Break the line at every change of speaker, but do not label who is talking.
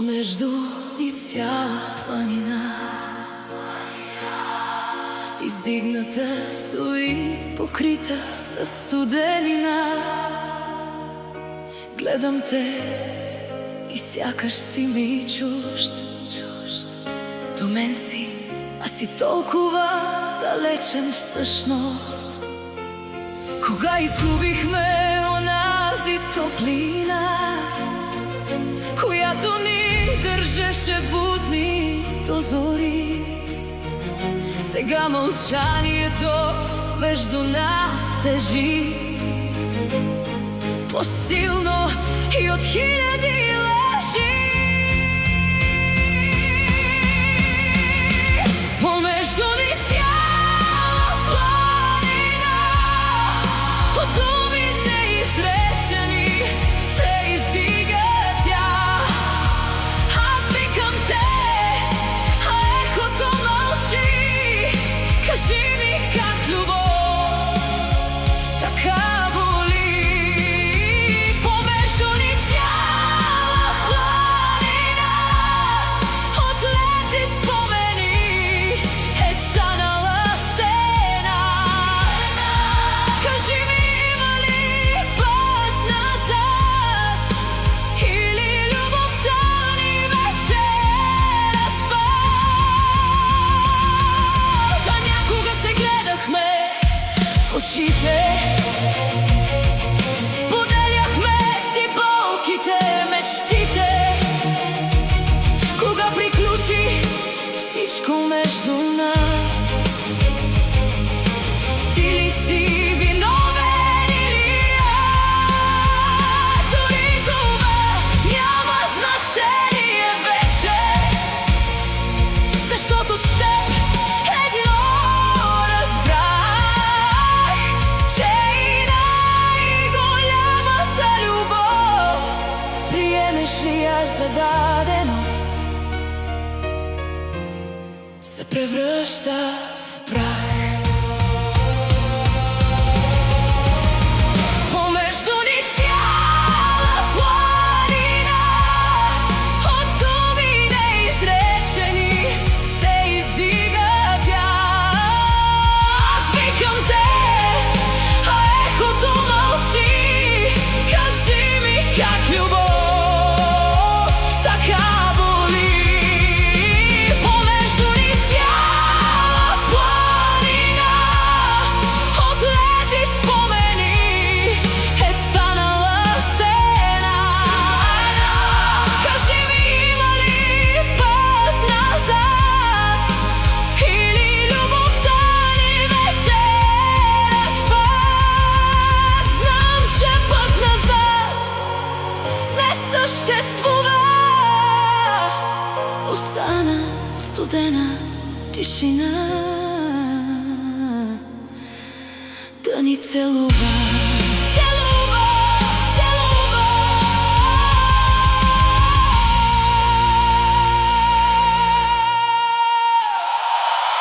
Помежду и цяла планина издигната стои, покрита със студенина. Гледам те и сякаш си ми чужд. До мен си, а си толкова далечен всъщност. Кога изгубихме онази топлина, която ни държеше будни до зори? Сега мълчанието между нас тежи по-силно и от хиляди лъжи. Помежду ни цяла планина от думи неизречени се издига тя. Аз викам те, а ехото мълчи. Кажи ми как любов така боли. Помежду ни цяла планина от лети спомени е станала стена. Кажи ми, има ли път назад, или любовта ни вече разпад? А някога се гледахме в очите, споделяхме си болките, мечтите. Кога приключи всичко между нас? Ти ли си виновен или аз? Дори това няма значение вече, защото с теб едно разбрах, че и най-голямата любов, приемеш ли я за даденост, се превръща в прах. Помежду ни цяла планина от думи неизречени се издига тя. Аз викам те, а ехото мълчи. Кажи ми как любов така боли. Помежду ни цяла планина от лети спомени е станала стена. Кажи ми, има ли път назад, или любовта ни вече разпад? Знам, че път назад не съществува. Остана студена тишина да ни целува.